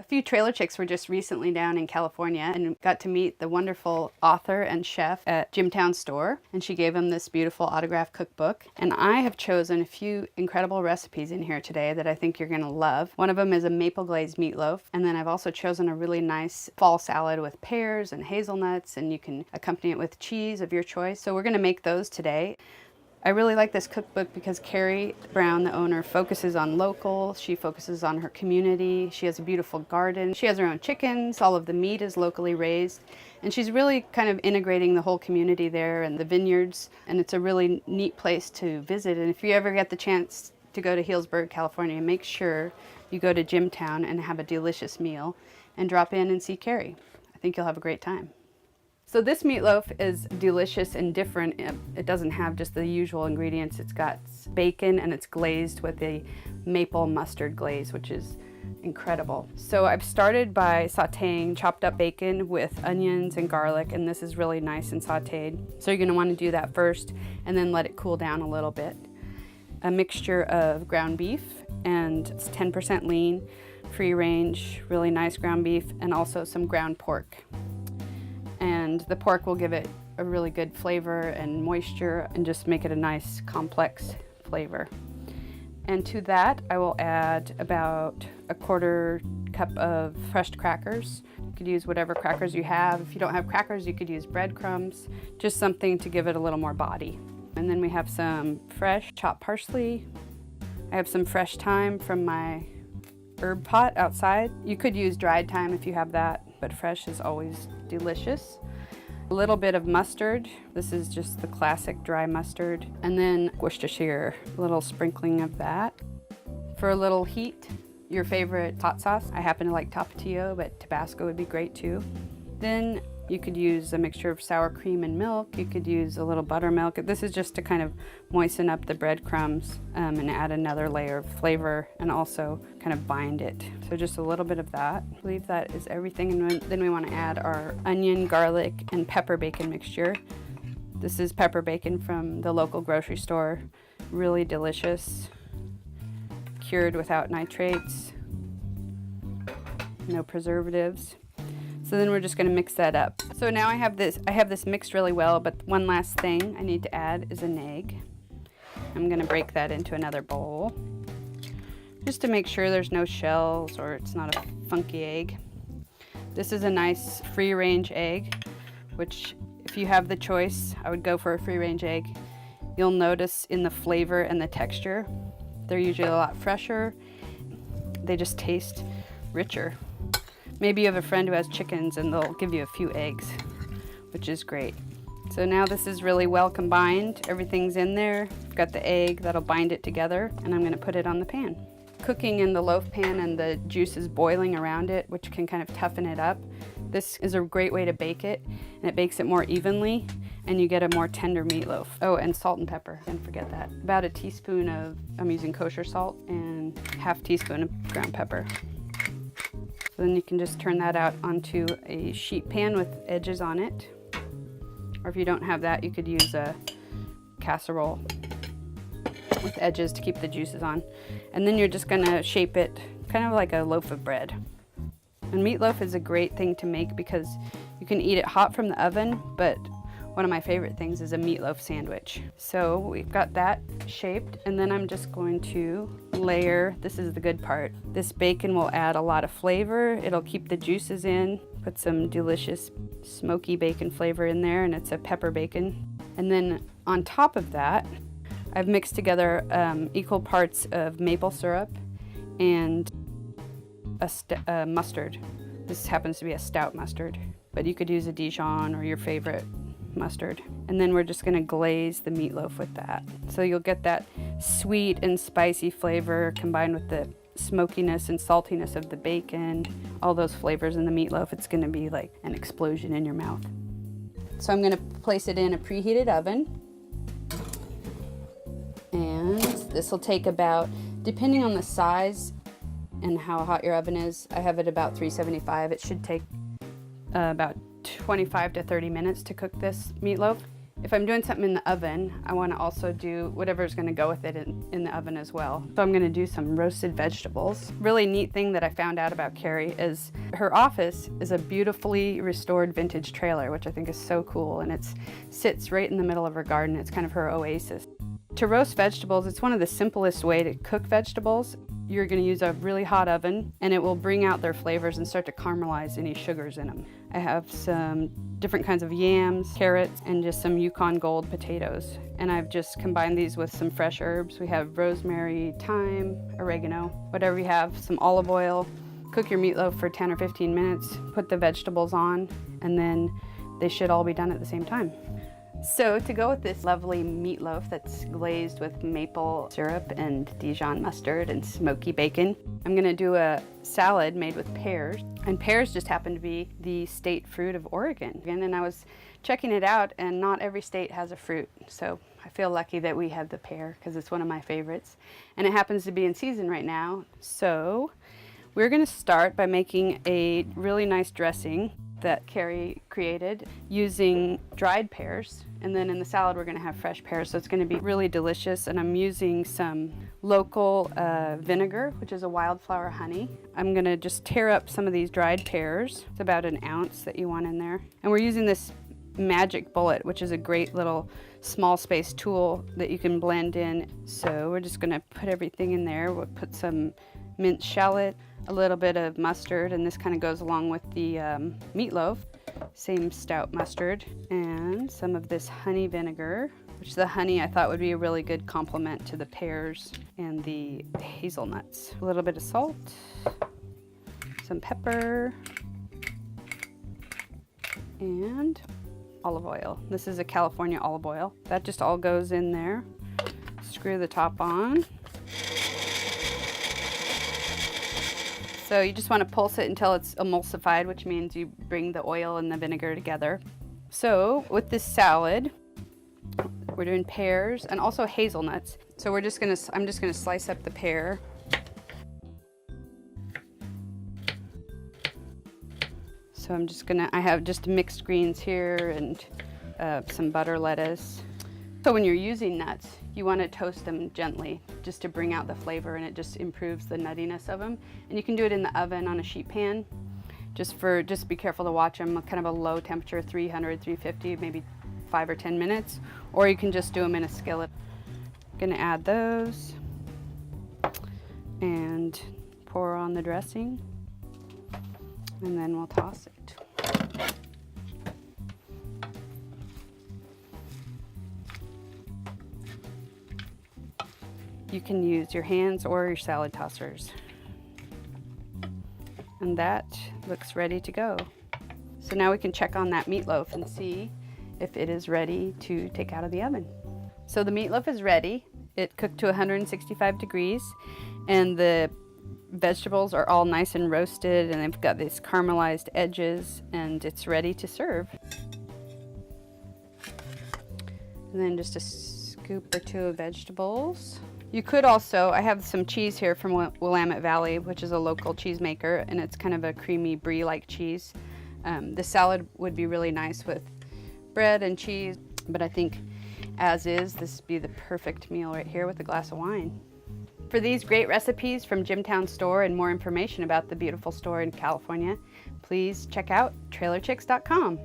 few trailer chicks were just recently down in California and got to meet the wonderful author and chef at Jimtown store, and she gave them this beautiful autographed cookbook. And I have chosen a few incredible recipes in here today that I think you're gonna love. One of them is a maple glazed meatloaf, and then I've also chosen a really nice fall salad with pears and hazelnuts, and you can accompany it with cheese of your choice. So we're gonna make those today. I really like this cookbook because Carrie Brown, the owner, focuses on local. She focuses on her community. She has a beautiful garden. She has her own chickens. All of the meat is locally raised. And she's really kind of integrating the whole community there and the vineyards. And it's a really neat place to visit. And if you ever get the chance to go to Healdsburg, California, make sure you go to Jimtown and have a delicious meal and drop in and see Carrie. I think you'll have a great time. So this meatloaf is delicious and different. It doesn't have just the usual ingredients. It's got bacon and it's glazed with a maple mustard glaze, which is incredible. So I've started by sauteing chopped up bacon with onions and garlic, and this is really nice and sauteed. So you're gonna wanna do that first and then let it cool down a little bit. A mixture of ground beef, and it's 10% lean, free range, really nice ground beef, and also some ground pork. And the pork will give it a really good flavor and moisture and just make it a nice complex flavor. And to that I will add about a 1/4 cup of fresh crackers. You could use whatever crackers you have. If you don't have crackers, you could use breadcrumbs, just something to give it a little more body. And then we have some fresh chopped parsley. I have some fresh thyme from my herb pot outside. You could use dried thyme if you have that, but fresh is always delicious. A little bit of mustard. This is just the classic dry mustard. And then Worcestershire, a little sprinkling of that. For a little heat, your favorite hot sauce. I happen to like Tapatio, but Tabasco would be great too. Then you could use a mixture of sour cream and milk. You could use a little buttermilk. This is just to kind of moisten up the breadcrumbs and add another layer of flavor and also kind of bind it. So just a little bit of that. I believe that is everything. And then we want to add our onion, garlic, and pepper bacon mixture. This is pepper bacon from the local grocery store. Really delicious. Cured without nitrates. No preservatives. So then we're just going to mix that up. So now I have this mixed really well, but one last thing I need to add is an egg. I'm going to break that into another bowl just to make sure there's no shells or it's not a funky egg. This is a nice free range egg, which if you have the choice, I would go for a free range egg. You'll notice in the flavor and the texture, they're usually a lot fresher. They just taste richer. Maybe you have a friend who has chickens and they'll give you a few eggs, which is great. So now this is really well combined. Everything's in there. I've got the egg that'll bind it together, and I'm gonna put it on the pan. Cooking in the loaf pan and the juice is boiling around it, which can kind of toughen it up. This is a great way to bake it, and it bakes it more evenly, and you get a more tender meatloaf. Oh, and salt and pepper, don't forget that. About a teaspoon of, I'm using kosher salt, and 1/2 teaspoon of ground pepper. So then you can just turn that out onto a sheet pan with edges on it. Or if you don't have that, you could use a casserole with edges to keep the juices on. And then you're just gonna shape it kind of like a loaf of bread. And meatloaf is a great thing to make because you can eat it hot from the oven, but one of my favorite things is a meatloaf sandwich. So we've got that shaped, and then I'm just going to layer, this is the good part. This bacon will add a lot of flavor. It'll keep the juices in, put some delicious smoky bacon flavor in there, and it's a pepper bacon. And then on top of that, I've mixed together equal parts of maple syrup and a mustard. This happens to be a stout mustard, but you could use a Dijon or your favorite mustard. And then we're just gonna glaze the meatloaf with that. So you'll get that sweet and spicy flavor combined with the smokiness and saltiness of the bacon, all those flavors in the meatloaf. It's gonna be like an explosion in your mouth. So I'm gonna place it in a preheated oven. And this will take about, depending on the size and how hot your oven is, I have it about 375. It should take about 25 to 30 minutes to cook this meatloaf. if I'm doing something in the oven, I want to also do whatever's going to go with it in the oven as well. So I'm going to do some roasted vegetables. Really neat thing that I found out about Carrie is her office is a beautifully restored vintage trailer, which I think is so cool, and it sits right in the middle of her garden. It's kind of her oasis. To roast vegetables, it's one of the simplest way to cook vegetables. You're going to use a really hot oven, and it will bring out their flavors and start to caramelize any sugars in them. I have some different kinds of yams, carrots, and just some Yukon Gold potatoes. And I've just combined these with some fresh herbs. We have rosemary, thyme, oregano, whatever you have, some olive oil. Cook your meatloaf for 10 or 15 minutes, put the vegetables on, and then they should all be done at the same time. So to go with this lovely meatloaf that's glazed with maple syrup and Dijon mustard and smoky bacon, I'm gonna do a salad made with pears. And pears just happen to be the state fruit of Oregon. And I was checking it out, and not every state has a fruit. So I feel lucky that we have the pear because it's one of my favorites. And it happens to be in season right now. So we're gonna start by making a really nice dressing that Carrie created using dried pears. And then in the salad, we're gonna have fresh pears. So it's gonna be really delicious. And I'm using some local vinegar, which is a wildflower honey. I'm gonna just tear up some of these dried pears. It's about an ounce that you want in there. And we're using this magic bullet, which is a great little small space tool that you can blend in. So we're just gonna put everything in there. We'll put some minced shallot, a little bit of mustard, and this kind of goes along with the meatloaf. Same stout mustard, and some of this honey vinegar, which the honey I thought would be a really good complement to the pears and the hazelnuts. A little bit of salt, some pepper, and olive oil. This is a California olive oil. That just all goes in there. Screw the top on. So you just want to pulse it until it's emulsified, which means you bring the oil and the vinegar together. So with this salad, we're doing pears and also hazelnuts. So I'm just gonna slice up the pear. So I have just mixed greens here and some butter lettuce. So when you're using nuts, you want to toast them gently just to bring out the flavor, and it just improves the nuttiness of them. And you can do it in the oven on a sheet pan. Just be careful to watch them, kind of a low temperature, 300, 350, maybe 5 or 10 minutes. Or you can just do them in a skillet. I'm gonna add those and pour on the dressing, and then we'll toss it. You can use your hands or your salad tossers. And that looks ready to go. So now we can check on that meatloaf and see if it is ready to take out of the oven. So the meatloaf is ready. It cooked to 165 degrees, and the vegetables are all nice and roasted, and they've got these caramelized edges, and it's ready to serve. And then just a scoop or two of vegetables. You could also, I have some cheese here from Willamette Valley, which is a local cheesemaker, and it's kind of a creamy brie-like cheese. The salad would be really nice with bread and cheese, but I think as is, this would be the perfect meal right here with a glass of wine. For these great recipes from Jimtown Store and more information about the beautiful store in California, please check out TrailerChix.com.